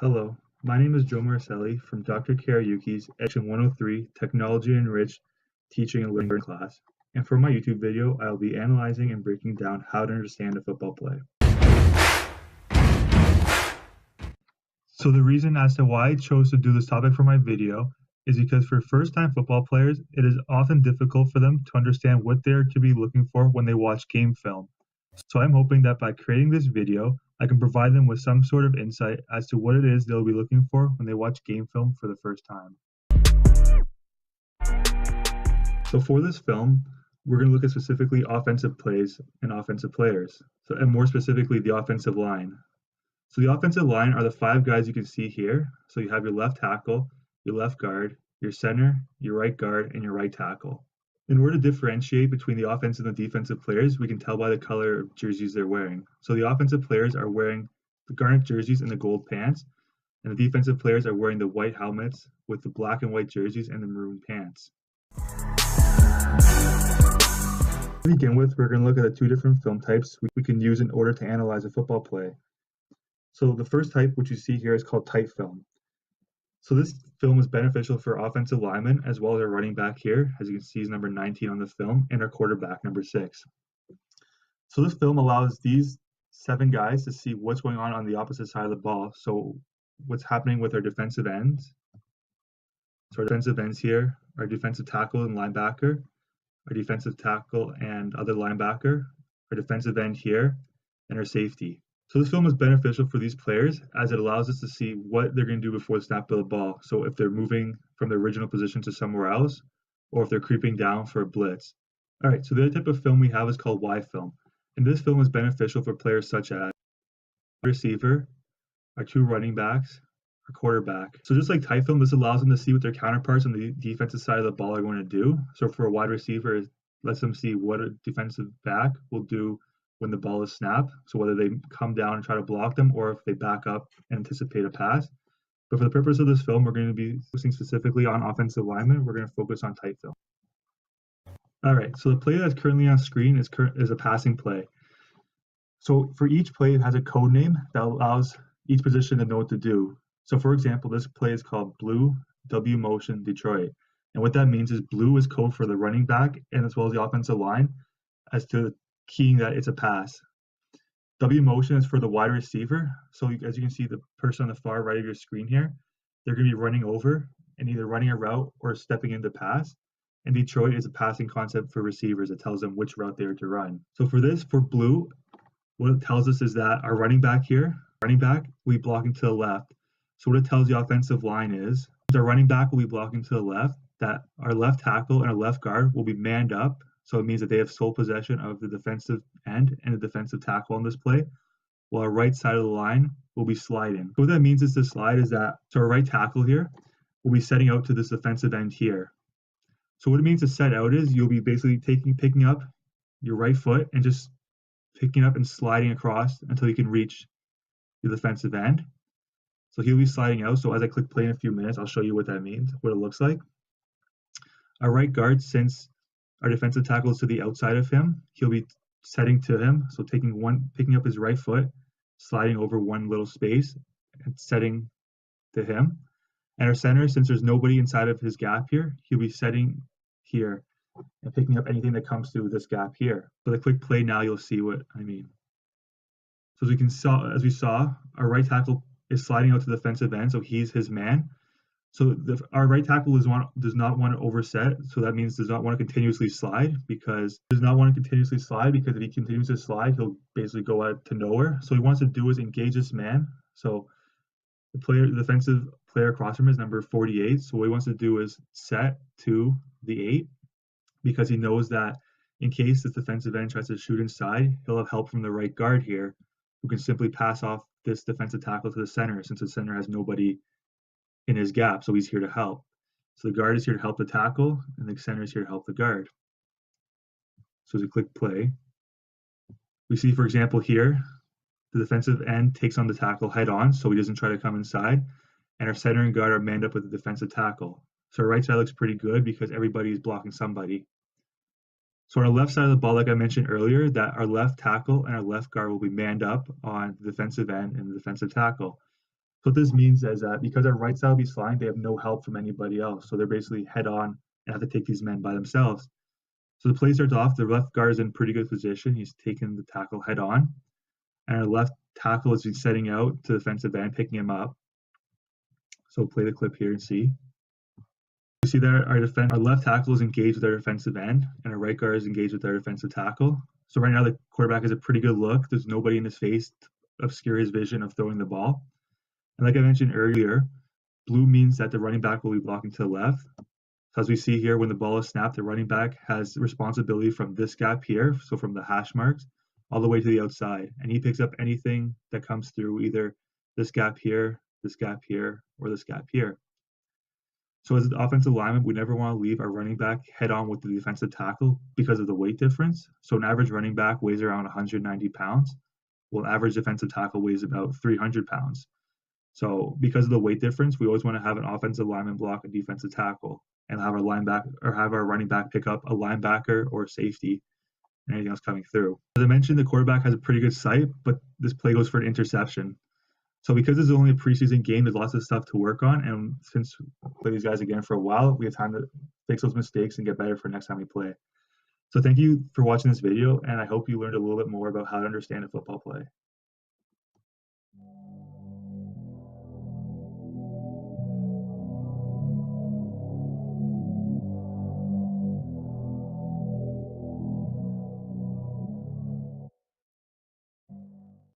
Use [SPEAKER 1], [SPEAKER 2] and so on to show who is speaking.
[SPEAKER 1] Hello, my name is Joe Marcelli from Dr. Karayuki's Section 103 Technology Enriched Teaching and Learning class. And for my YouTube video, I'll be analyzing and breaking down how to understand a football play. So the reason as to why I chose to do this topic for my video is because for first-time football players, it is often difficult for them to understand what they're to be looking for when they watch game film. So I'm hoping that by creating this video, I can provide them with some sort of insight as to what it is they'll be looking for when they watch game film for the first time. So for this film, we're going to look at specifically offensive plays and offensive players, and more specifically the offensive line. So the offensive line are the five guys you can see here. So you have your left tackle, your left guard, your center, your right guard, and your right tackle. In order to differentiate between the offensive and the defensive players, we can tell by the color of jerseys they're wearing. So the offensive players are wearing the garnet jerseys and the gold pants, and the defensive players are wearing the white helmets with the black and white jerseys and the maroon pants. To begin with, we're going to look at the two different film types we can use in order to analyze a football play. So the first type, which you see here, is called tight film. So this film is beneficial for offensive linemen as well as our running back here, as you can see is number 19 on the film, and our quarterback, number 6. So this film allows these 7 guys to see what's going on the opposite side of the ball. So what's happening with our defensive ends. So our defensive ends here, our defensive tackle and linebacker, our defensive tackle and other linebacker, our defensive end here, and our safety. So this film is beneficial for these players as it allows us to see what they're going to do before the snap of the ball. So if they're moving from their original position to somewhere else, or if they're creeping down for a blitz. All right, so the other type of film we have is called Y film. And this film is beneficial for players such as receiver, our 2 running backs, our quarterback. So just like tight film, this allows them to see what their counterparts on the defensive side of the ball are going to do. So for a wide receiver, it lets them see what a defensive back will do when the ball is snapped, so whether they come down and try to block them or if they back up and anticipate a pass. But for the purpose of this film, we're going to be focusing specifically on offensive linemen. We're going to focus on tight film. All right, so the play that's currently on screen is a passing play. So for each play, it has a code name that allows each position to know what to do. So for example, this play is called Blue W Motion Detroit. And what that means is blue is code for the running back and as well as the offensive line as to keying that it's a pass. W motion is for the wide receiver. So as you can see, the person on the far right of your screen here, they're going to be running over and either running a route or stepping into pass. And Detroit is a passing concept for receivers that tells them which route they are to run. So for blue, what it tells us is that our running back here, will be blocking to the left. So what it tells the offensive line is our running back will be blocking to the left, that our left tackle and our left guard will be manned up. So it means that they have sole possession of the defensive end and the defensive tackle on this play, while our right side of the line will be sliding. So what that means is to slide is that, so our right tackle here will be setting out to this defensive end here. So what it means to set out is you'll be basically picking up your right foot and just picking up and sliding across until you can reach the defensive end. So he'll be sliding out. So as I click play in a few minutes, I'll show you what that means, what it looks like. Our right guard, since our defensive tackle is to the outside of him, he'll be setting to him. So picking up his right foot, sliding over one little space and setting to him. And our center, since there's nobody inside of his gap here, he'll be setting here and picking up anything that comes through this gap here. So the click play now, you'll see what I mean. So as we saw, our right tackle is sliding out to the defensive end, so he's his man. So our right tackle does not want to overset, so that means does not want to continuously slide because if he continues to slide, he'll basically go out to nowhere. So what he wants to do is engage this man. So the defensive player across from him is number 48. So what he wants to do is set to the 8 because he knows that in case this defensive end tries to shoot inside, he'll have help from the right guard here who can simply pass off this defensive tackle to the center since the center has nobody in his gap, so he's here to help. So the guard is here to help the tackle, and the center is here to help the guard. So as we click play, we see, for example, here, the defensive end takes on the tackle head on, so he doesn't try to come inside, and our center and guard are manned up with the defensive tackle. So our right side looks pretty good because everybody is blocking somebody. So on our left side of the ball, like I mentioned earlier, that our left tackle and our left guard will be manned up on the defensive end and the defensive tackle. So what this means is that because our right side will be sliding, they have no help from anybody else. So they're basically head on and have to take these men by themselves. So the play starts off, the left guard is in pretty good position. He's taking the tackle head on. And our left tackle is setting out to the defensive end, picking him up. So play the clip here and see. You see there our left tackle is engaged with our defensive end, and our right guard is engaged with our defensive tackle. So right now the quarterback has a pretty good look. There's nobody in his face to obscure his vision of throwing the ball. And like I mentioned earlier, blue means that the running back will be blocking to the left. So as we see here, when the ball is snapped, the running back has responsibility from this gap here, so from the hash marks, all the way to the outside. And he picks up anything that comes through either this gap here, or this gap here. So as an offensive lineman, we never want to leave our running back head on with the defensive tackle because of the weight difference. So an average running back weighs around 190 pounds, while an average defensive tackle weighs about 300 pounds. So because of the weight difference, we always want to have an offensive lineman block a defensive tackle and have our running back pick up a linebacker or safety and anything else coming through. As I mentioned, the quarterback has a pretty good sight, but this play goes for an interception. So because this is only a preseason game, there's lots of stuff to work on. And since we play these guys again for a while, we have time to fix those mistakes and get better for next time we play. So thank you for watching this video, and I hope you learned a little bit more about how to understand a football play.